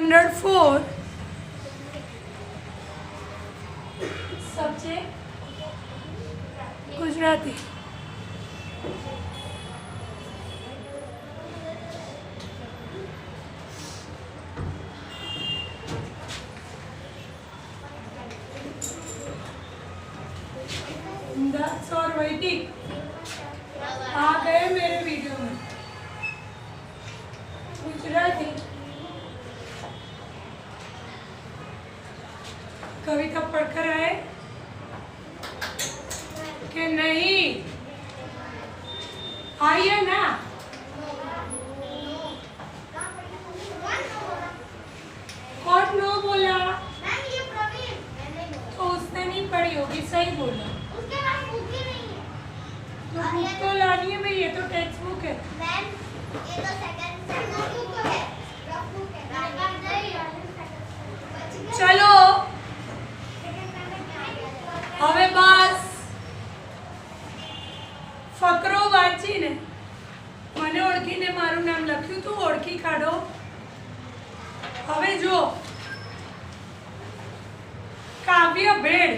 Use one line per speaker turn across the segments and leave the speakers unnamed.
Standard 4 subject Gujarati. दक्ष और वैदिक आ गए मेरे वीडियो में। गुजराती कविता पढ़कर आए कि नहीं? आइए ना। कौन नो बोला? तो उसने नहीं पढ़ी होगी, सही बोला। तो बुक तो लानी है भाई, ये तो टेक्स्ट बुक है।
ये तो सेकंड बुक है, रफ बुक है।
चलो હવે બસ ફકરો વાંચીને મને ઓળખીને મારું નામ લખ્યું તું ઓળખી કાઢો। હવે જો કાવ્ય ભેળ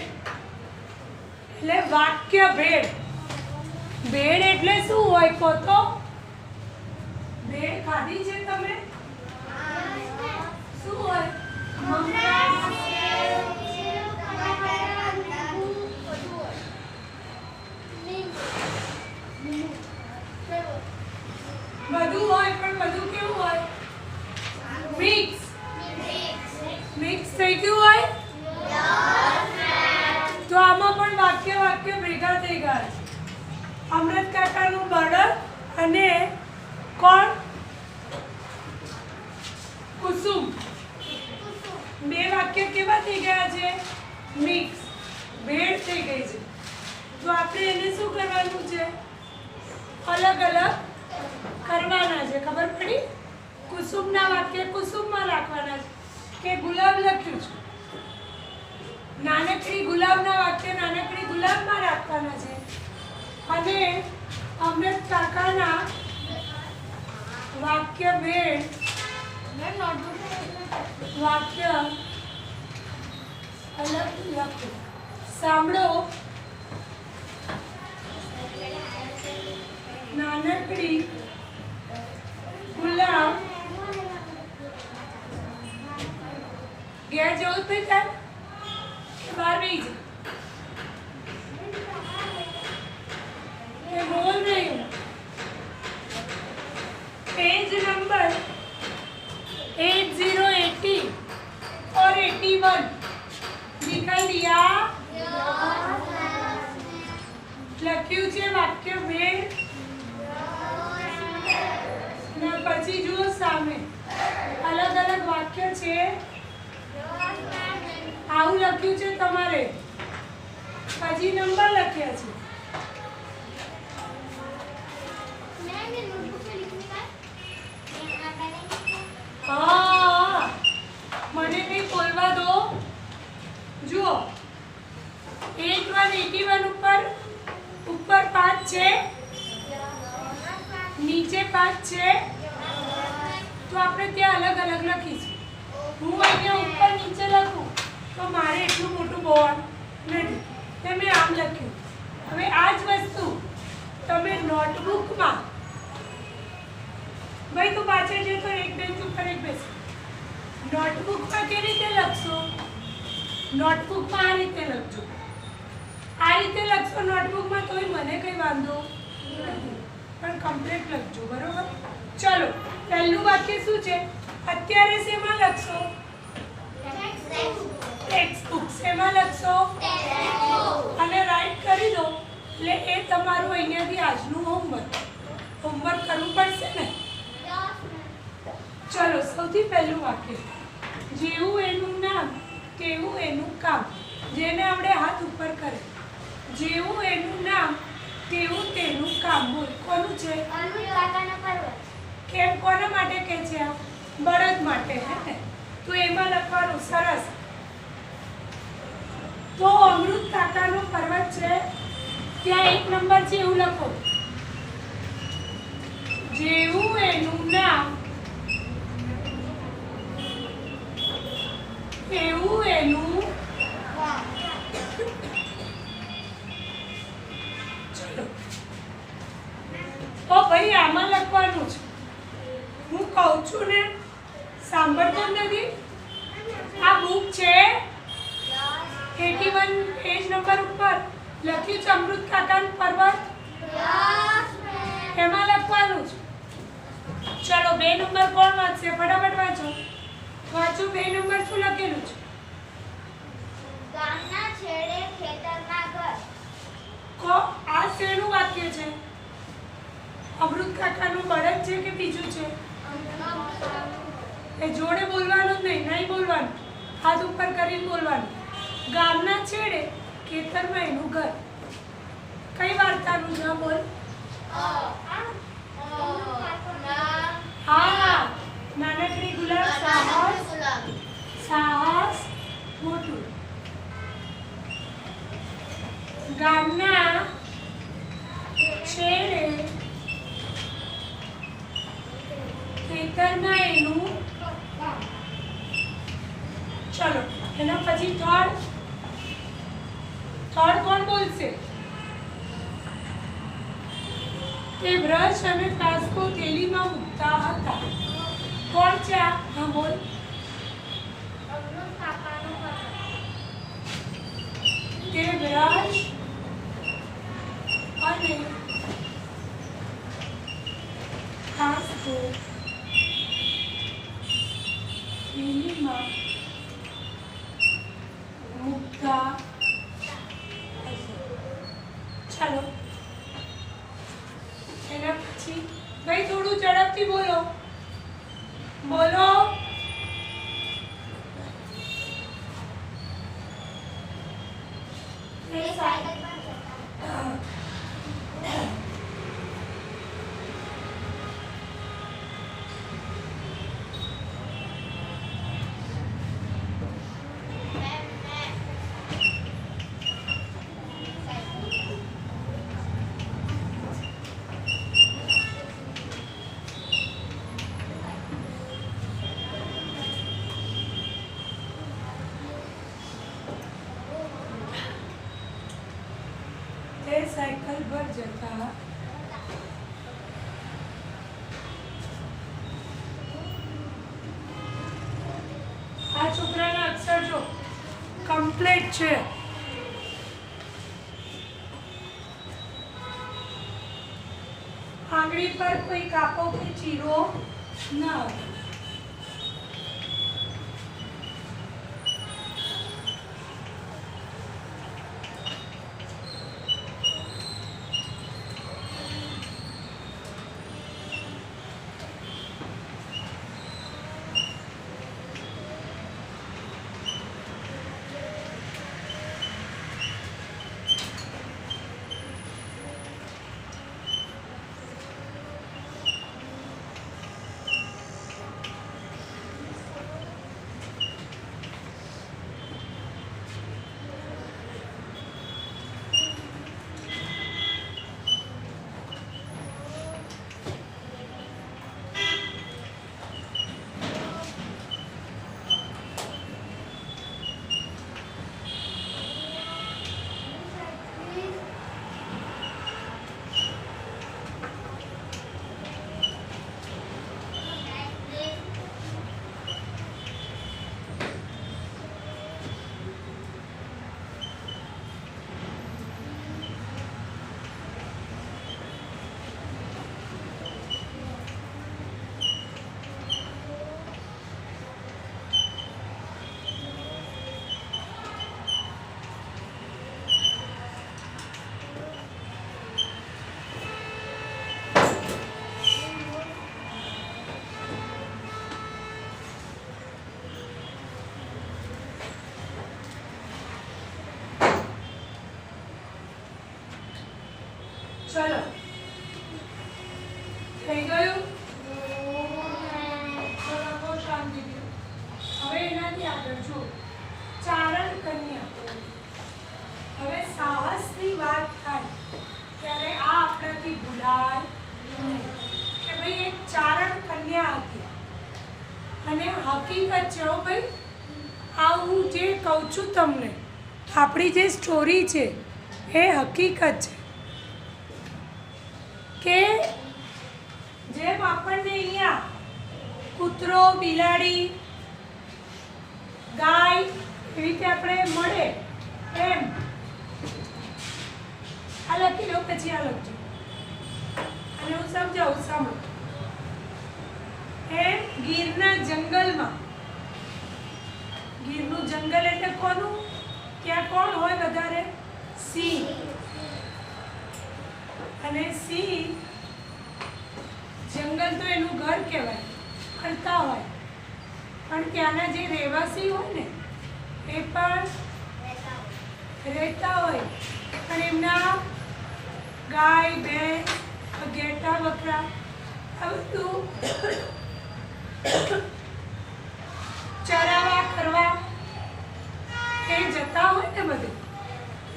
એટલે વાક્ય ભેળ। ભેળ એટલે શું હોય કહો તો? ભેળ ખાધી છે તમે? શું હોય? બધું હોય પણ બધું કેવું હોય? મિક્સ થઈ ગયું હોય। તો આમાં પણ વાક્ય ભેગા થઈ ગયા છે। અમૃત કાકાનું બળદ અને કોણ? કુસુમ। બે વાક્ય કેવા થઈ ગયા છે? મિક્સ, ભેળ થઈ ગઈ છે। તો આપણે એને શું કરવાનું છે? અલગ અલગ કરવાના છે। ખબર પડી? કુસુમના વાક્ય કુસુમમાં રાખવાના છે કે ગુલાબ લખ્યું છે, નાનકડી ગુલાબના વાક્ય નાનકડી ગુલાબમાં રાખવાના છે। અને અમૃત કાકાના વાક્ય ભેળ વાક્ય અલગ લખો। સાંભળો, નાનકડી ગુલાબ ઘેર જવું તો ચાલ બહાર બેસી જા मैं बोल रही हूँ। पेज नंबर 8080 और 81 निकाल दिया? લખ્યું છે વાક્ય ભેળ ને પછી જુઓ સામે અલગ અલગ વાક્ય છે। આવું લખ્યું છે તમારે, પછી નંબર લખ્યા છે। हाँ, મને કઈ બોલવા દો। જુઓ 81 ઉપર 5 છે, નીચે 5 છે, તો આપણે ત્યાં અલગ અલગ લખીશું। હું અહીંયા ઉપર નીચે લખું તો મારે એટલું મોટું બોર્ડ નથી, તે મેં આમ લખ્યું। હવે આ જ વસ્તુ તમે નોટબુકમાં ભાઈ તું પાછળ જે તો એક બેન્ચ ઉપર એક બેસ નોટબુકમાં કેવી રીતે લખશો? નોટબુકમાં આ રીતે લખજો, આ રીતે લખશો નોટબુકમાં, તોય મને કંઈ વાંધો નથી, પણ કમ્પ્લીટ લખજો, બરોબર? ચલો, પહેલું વાક્ય શું છે? અત્યારે શેમાં લખશો? Text book. શેમાં લખશો? અને રાઈટ કરી દો એટલે એ તમારું અહીંયાથી આજનું હોમવર્ક કરવું પડશે ને। ચલો, સૌથી પહેલું વાક્ય, જેવું એનું નામ તેવું એનું કામ। જેને આપણે હાથ ઉપર કરે, જેવું એનું નામ તેવું તેનું કામ। બોલ, કોનું છે? કેમ, કોના માટે કહે છે આ? બળદ માટે, હે ને? તો એમાં લખવાનું સરસ। તો અમૃત કાકાનો પર્વત છે, ત્યાં 1 નંબર છે, એવું લખો। જેવું એનું નામ એનું ચલો તો ભાઈ આમાં લખવાનું છે. હું કહું છું ને, સાંભળતો જ નથી. આ બુક છે 81 પેજ નંબર ઉપર લખ્યું છે અમૃત કાકાનું પર્વત. એમાં લખવાનું છે. ચલો 2 નંબર કોણ વાંચશે? ફટાફટ વાંચો. વાંચો 2 નંબર શું લખેલું છે?
ગામના છેડે ખેતરના ઘર.
આ શેનું વાક્ય છે? અમૃત કાકાનું બળદ છે કે બીજું છે? એ જોડે બોલવાનું જ નહીં બોલવાનું, હાથ ઉપર કરીને બોલવાનું. ગામના છેડે ખેતરમાં એનું ઘર. કઈ વાર્તાનું છે? બોલ. હા, નાનકડી ગુલાબ સાહસ મોટું. ગામના છેડે ખેતરમાં એનું. ચલો એના પછી થર્ડ કોણ બોલશે? તે બ્રશ અને કાસ્કો થેલીમાં મૂકતા હતા. કોણ છે આ? હા બોલ. તે બ્રશ અને કાસ્કો થેલીમાં મૂકતા હશે. ચલો એના પછી ભાઈ થોડું ઝડપથી બોલો. તે સાયકલ પર જતા આ છોકરાના અક્ષર જો કમ્પ્લીટ છે. આંગળી પર કોઈ કાપો કે ચીરો ન હતો. ચલો થઈ ગયું. બહુ શાંતિથી. હવે એનાથી આગળ જો ચારણ કન્યા. હવે સાહસની વાત થાય ત્યારે આ આપણાથી ભૂલાય નહીં કે ભાઈ એક ચારણ કન્યા હતી અને હકીકત છે હો ભાઈ આ હું જે કહું છું તમને, આપણી જે સ્ટોરી છે એ હકીકત છે કે જેમ આપણને અહીંયા કૂતરો, બિલાડી, ગાય એવી રીતે આપણે મળે એમ આ લખી લો, પછી આ લખજો અને હું સમજાવું, સાંભળો. એમ ગીરના જંગલમાં, ગીરનું જંગલ એટલે કોનું? ત્યાં કોણ હોય વધારે? સિંહ. અને સિંહ જંગલ તો એનું ઘર કહેવાય, કરતા હોય, પણ ત્યાંના જે રહેવાસી હોય ને એ પણ રહેતા હોય, પણ એમના ગાય, ભેંસ, ઘેટા, બકરા આ બધું ચરાવા કરવા એ જતા હોય ને બધું,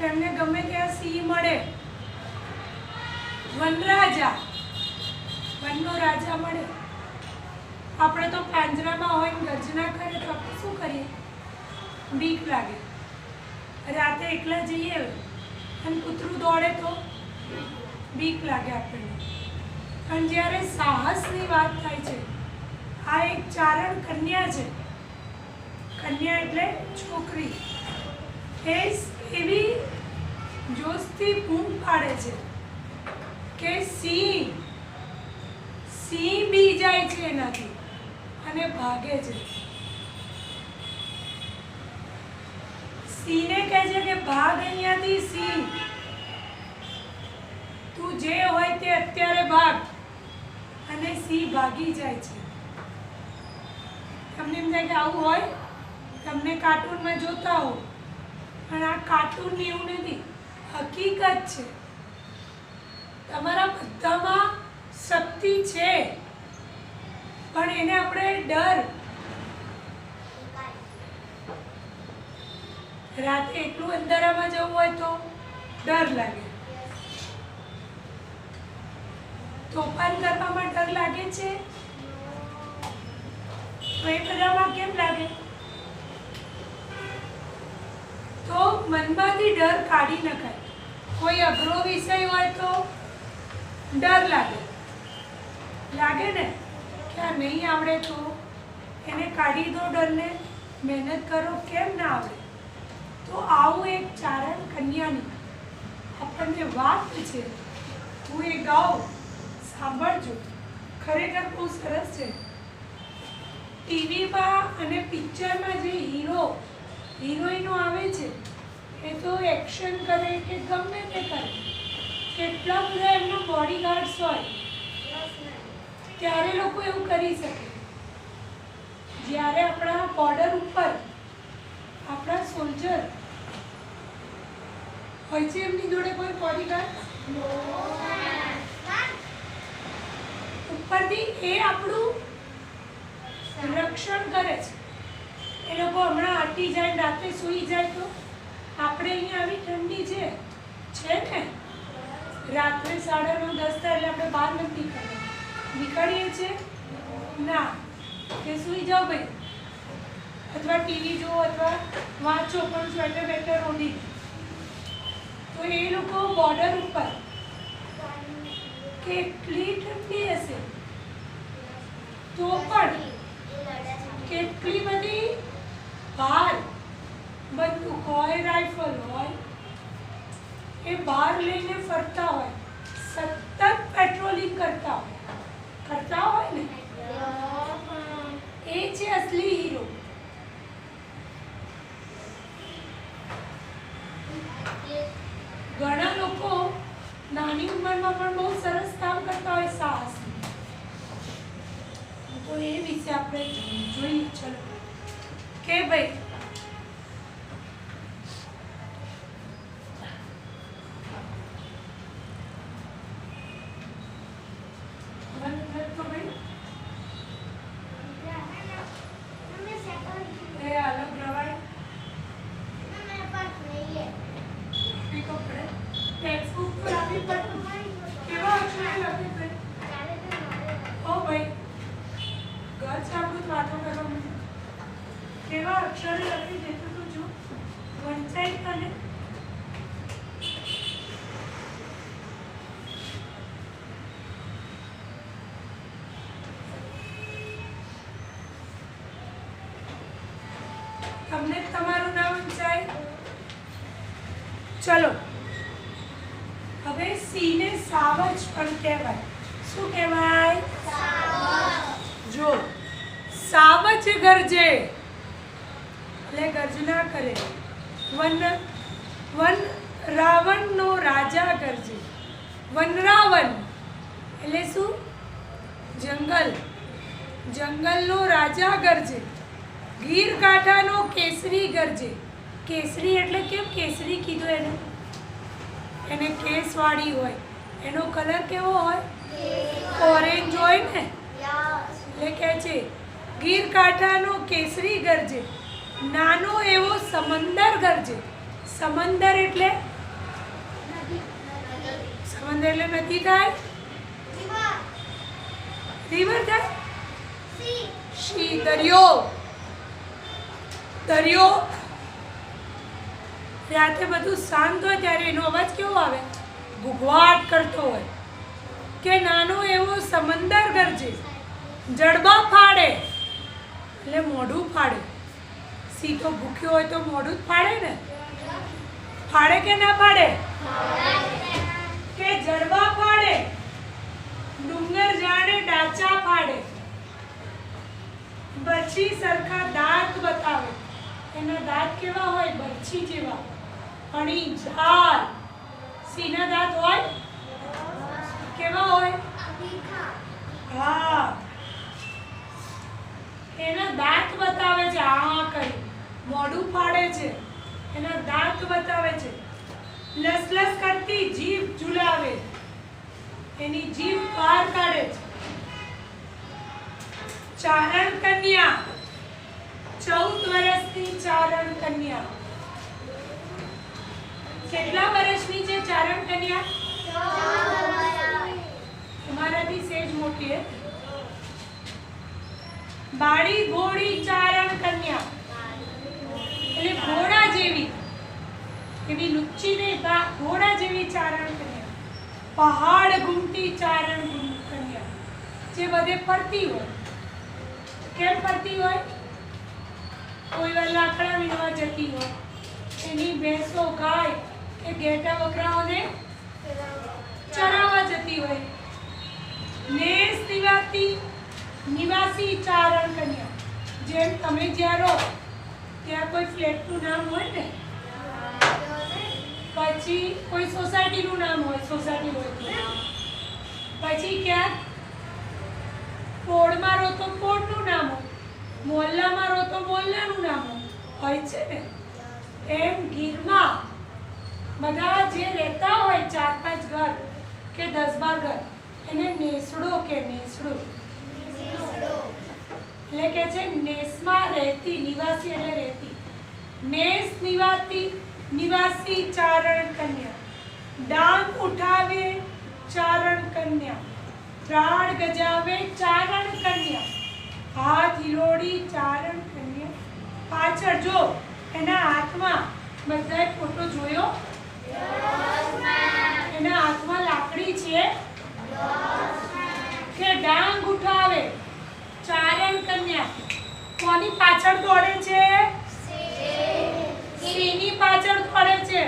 એમને ગમે ત્યાં સિંહ મળે, વનરાજા, વનનો રાજા મળે. આપણે તો પાંજરામાં હોય ને ગર્જના કરે તો આપણે શું કરીએ? બીક લાગે. રાતે એકલા જઈએ અને કૂતરું દોડે તો બીક લાગે આપણને. પણ જ્યારે સાહસની વાત થાય છે, આ એક ચારણ કન્યા છે, કન્યા એટલે છોકરી, એ એવી જોશથી બૂમ પાડે છે કે સિંહ બી જાય છે એનાથી અને ભાગે છે. સિંહને કહે છે કે ભાગ અહીંયાથી સિંહ, તું જે હોય તે અત્યારે ભાગ. અને સિંહ ભાગી જાય છે. તમને એમ થાય કે આવું હોય, તમને કાર્ટૂનમાં જોતા હો, પણ આ કાર્ટૂન એવું નથી, હકીકત છે. તમારા બધામાં શક્તિ છે, પણ એને આપણે ડર, રાતે એકલું અંધારામાં જવું હોય તો ડર લાગે, તોફાન કરવામાં ડર લાગે છે, તો એ બધામાં કેમ લાગે? તો મનમાંથી ડર કાઢી નખાય. કોઈ અઘરો વિષય હોય તો ડર લાગે, લાગે ને કે આ નહીં આવડે, તો એને કાઢી દો ડરને, મહેનત કરો, કેમ ના આવડે? તો આવું એક ચારણ કન્યાની આપણને વાત છે. હું એ ગાઉં, સાંભળજો, ખરેખર બહુ સરસ છે. ટીવીમાં અને પિક્ચરમાં જે હીરો હિરોઈનો આવે છે એ તો એક્શન કરે કે ગમે તે કરે, કેટલા બધા એમના બોડીગાર્ડ્સ હોય, ત્યારે લોકો એવું કરી શકે. જ્યારે આપણા બોર્ડર ઉપર આપણા સોલ્જર હોય છે, એમની જોડે કોઈ બોડીગાર્ડ ઉપરથી એ આપણું રક્ષણ કરે છે. એ લોકો હમણાં હટી જાય, રાતે સૂઈ જાય તો આપણે અહીંયા આવી ઠંડી છે ને, રાત્રે 9:30 10 થાય એટલે આપણે બહાર નથી નીકળીએ છીએ ના, કે સૂઈ જાઓ ભાઈ, અથવા ટીવી જુઓ અથવા વાંચો, પણ સ્વેટર બેટર ઓઢી. તો એ લોકો બોર્ડર ઉપર કેટલી ઠંડી હશે, તો પણ કેટલી બધી બહાર બંદૂક હોય, રાઇફલ હોય, એ બહાર લઈને ફરતા હોય, સતત પેટ્રોલિંગ કરતા હોય ને, એ છે અસલી હીરો. ઘણા લોકો નાની ઉંમરમાં પણ બહુ સરસ કામ કરતા હોય, સાહસ. તો એ વિશે આપણે જોઈએ. ચલો કે ભાઈ કે કેવા અક્ષરે લખી દેતો તો જો વંચાઈ તને તમને તમારું નામ વંચાય. ચલો હવે સી ને સાવજ પણ કહેવાય. શું કહેવાય? જો સાવજ ગરજે એટલે ગર્જના કરે. વન વન રાવણનો રાજા ગરજે. વનરાવન એટલે શું? જંગલ. જંગલનો રાજા ગરજે. ગીર કાંઠાનો કેસરી ગરજે. કેસરી એટલે કેમ કેસરી કીધું એને કેસવાળી હોય. એનો કલર કેવો હોય? ઓરેન્જ હોય ને, એટલે કે છે ગીર કાંઠાનો કેસરી ગરજે. નાનો એવો સમંદર ગરજે. સમંદર એટલે સમંદર એટલે નદી થાય, રિવર થાય, સી દરિયો. દરિયો રાતે બધું શાંત હોય ત્યારે એનો અવાજ કેવો આવે? ઘૂઘવાટ કરતો હોય. કે નાનો એવો સમંદર ગરજે. જડબા ફાડે એટલે મોઢું ફાડે. સી તો ભૂખ્યો હોય તો મોઢું જ ફાડે ને. ફાડે કે ના ફાડે? કે જડબા ફાડે. ડુંગર જાણે ડાચા ફાડે. બરછી સરખા દાંત બતાવે. એના દાંત કેવા હોય? બરછી જેવા. અણી ઝાર. સીના દાંત હોય કેવા હોય? હા, એના દાંત બતાવે છે. આ કરી મોઢું ફાડે છે, એના દાંત બતાવે છે. લસલસ કરતી જીભ ઝુલાવે. એની જીભ બહાર કાઢે છે. ચારણ કન્યા. 14 વર્ષની ચારણ કન્યા. કેટલા વર્ષની છે ચારણ કન્યા? તમારાથી સેજ મોટી હે. બાળી ઘોડી ચારણ કન્યા એટલે ઘોડા જેવી, એવી લુચ્ચી નહીં, ઘોડા જેવી ચારણ કન્યા. પહાડ ઘૂમતી ચારણ કન્યા, જે બધે ફરતી હોય. કેમ ફરતી હોય? કોઈ વાર લાકડા વીણવા જતી હોય, એની ભેંસો ગાય કે ઘેટા બકરાઓને ચરાવવા જતી હોય. નેસ નિવાસી ચારણ કન્યા. જેમ તમે જ્યાં રહો ત્યાં કોઈ ફ્લેટનું નામ હોય ને, પછી કોઈ સોસાયટીનું નામ હોય, સોસાયટી હોય તો. પછી ક્યાંક પોળમાં રહો તો પોળનું નામ હોય, મોહલ્લામાં રહો તો મોહલ્લાનું નામ હોય છે ને. એમ ગીરમાં બધા જે રહેતા હોય 4-5 ઘર કે 10-12 ઘર, એને નેસડો કે નેસડો એટલે કે છે. નેસમાં રહેતી, નિવાસી એટલે રહેતી. નેસ નિવાસી ચારણ કન્યા. ડાંગ ઉઠાવે ચારણ કન્યા. ત્રાડ ગજાવે ચારણ કન્યા. હાથ હિલોડી ચારણ કન્યા. પાછળ જો એના હાથમાં, બધાએ ફોટો જોયો? એના હાથમાં લાકડી છે કે ડાંગ ઉઠાવે ચારણ કન્યા. કોની પાછળ દોડે છે? સિંહની પાછળ દોડે છે.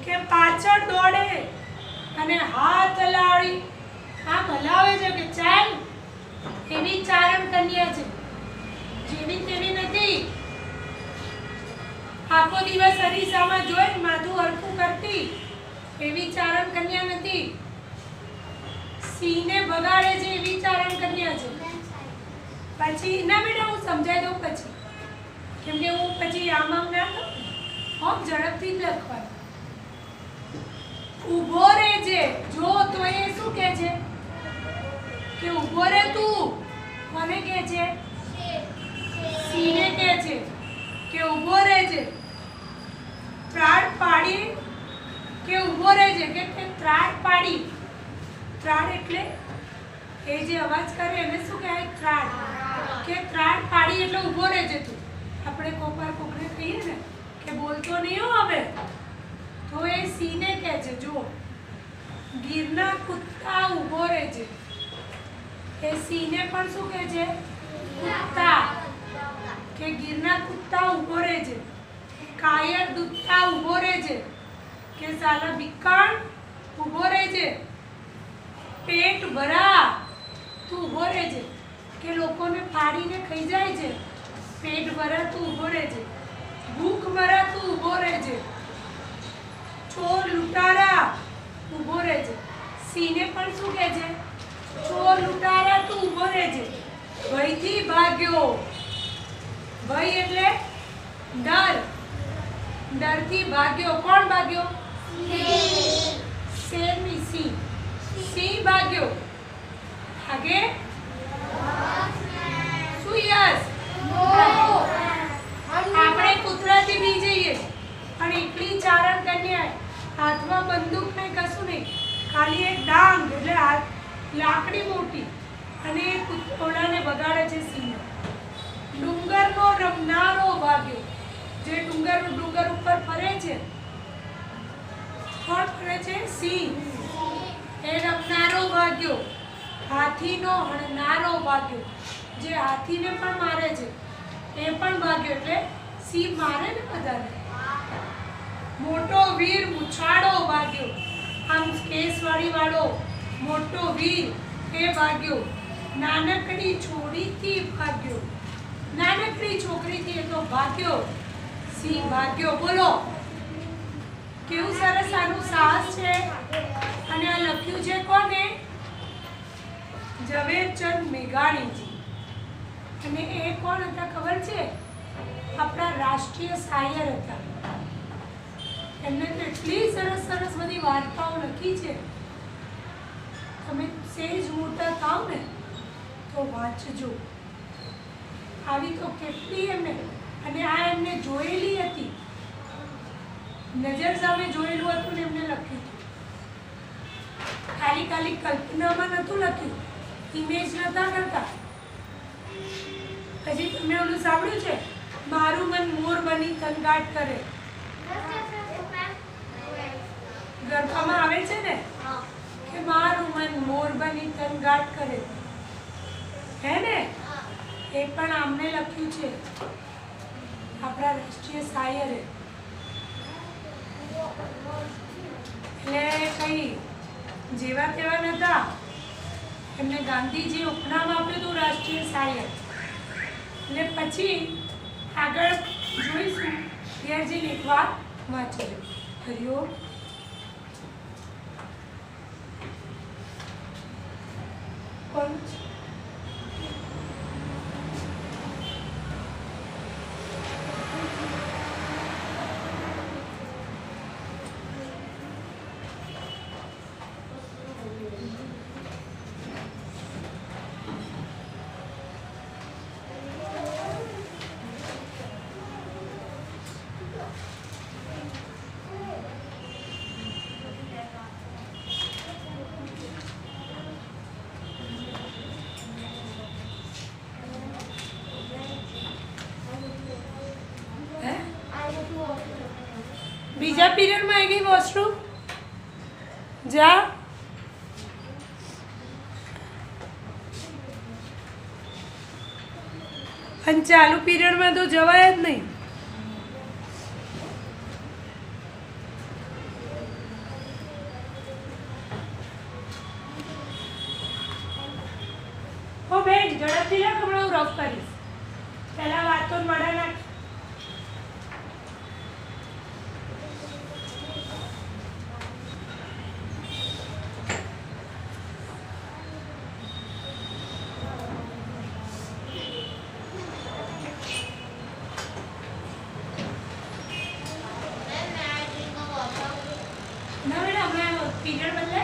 કે પાછળ દોડે અને હાથ હલાવી આમ હલાવે છે કે ચાલ. એવી ચારણ કન્યા છે. જેવી તેવી નથી. આખો દિવસ અરીસામાં જોઈ માથું હરખું કરતી એવી ચારણ કન્યા નથી. સિંહને બગાડે છે એવી ચારણ કન્યા છે. પછી ના બેટા હું સમજાઈ દઉં પછી, કેમ કે હું પછી આમ ના કહું. ઝડપથી જ લખવાનું. ઊભો રહેજે. જો તો એ શું કહે છે? કે ઊભો રહે તું. કોને કહે છે? સિંહને કહે છે કે ઊભો રહેજે. ત્રાડ પાડી કે ઊભો રહેજે. કે ત્રાડ પાડી. ત્રાડ એટલે એ જે અવાજ કરે એને શું કહેવાય? ત્રાડ. કે ત્રાડ પાડી એટલે આપણે કોકવાર કોકને કહીએ ને કે બોલતો નહીં હો હવે, તો એ સિંહને કહે છે. જો ગીરના કુત્તા ઊભો રહે છે, એ સિંહને પણ શું કહે છે? કુત્તા. કે ગીરના કુત્તા ઊભો રહે છે. કાયર દૂધતા ઊભો રહે છે. કે સાલા બિક્કણ ઊભો રહે છે. પેટ ભરા તું ઊભો રહે છે. કે લોકોને ફાડીને ખાઈ જાય છે. પેટ ભરા તું ઊભો રહે છે. ભૂખ મરા તું ઊભો રહે છે. ચોર લૂંટારા ઊભો રહે છે. સિંહને પણ શું કહે છે? ચોર લૂંટારા તું ઊભો રહે છે. ભયથી ભાગ્યો. ભય એટલે ડર. ડરથી ભાગ્યો. કોણ ભાગ્યો? શેરની સિંહ. સિંહ ભાગ્યો. આગે શું યસ? આપણે કૂતરાથી બી જઈએ પણ એકલી ચારણ કન્યા, હાથમાં બંદૂક નહીં, કશું નહીં, ખાલી એક ડાંગ એટલે લાકડી મોટી, અને ઓલાને બગાડે છે સિંહ. ડુંગરનો રમનારો ભાગ્યો. જે ડુંગર ઉપર ફરે છે, કોણ ફરે છે? સિંહ. એ રમનારો ભાગ્યો. હાથીનો હણનારો ભાગ્યો. જે હાથીને પણ મારે છે એ પણ ભાગ્યો. એટલે સિંહ મારે ને બધાને. મોટો વીર મુછાળો ભાગ્યો. આમ કેસવાળી વાળો મોટો વીર એ ભાગ્યો. નાનકડી છોડીથી ભાગ્યો. નાનકડી છોકરીથી એ તો ભાગ્યો. સિંહ ભાગ્યો. બોલો કેવું સરસ આનું સાહસ છે. અને આ લખ્યું છે કોને? ઝવેરચંદ મેઘાણીજી. અને એ કોણ હતા ખબર છે? આપણા રાષ્ટ્રીય શાયર હતા. એમને તો એટલી સરસ સરસ બધી વાર્તાઓ લખી છે. તમે સેજ મોટા થાવ ને તો વાંચજો. આવી તો કેટલી એમને. અને આ એમને જોયેલી હતી, નજર સામે જોયેલું હતું ને એમને લખ્યું હતું. ખાલી ખાલી કલ્પનામાં નહોતું લખ્યું, ઇમેજ નહોતા કરતા. પછી તમે ઓલું સાંભળ્યું છે? મારું મન મોર બની થનગાટ કરે. ગરબામાં આવે છે ને કે મારું મન મોર બની થનગાટ કરે, હે ને? એ પણ આમને લખ્યું છે, આપણા રાષ્ટ્રીય શાયરે. એટલે કઈ જેવા તેવા નતા. એમને ગાંધીજી ઉપનામ આપ્યું હતું રાષ્ટ્રીય શાયર. એટલે પછી આગળ જોઈશું. ઘેર જઈને એકવાર વાંચજો. હરિઓમ. કોણ છે? બીજા પીરિયડમાં આવી ગઈ વોશરૂમ જા. અને ચાલુ પીરિયડમાં તો જવાય જ નહીં. ઓ બેન ઝડપથી રાખ, હમણાં હું રફ કરીશ. પહેલા વાતો વડા નાખ. ના બેટા હમણાં પીરિયડ બદલાય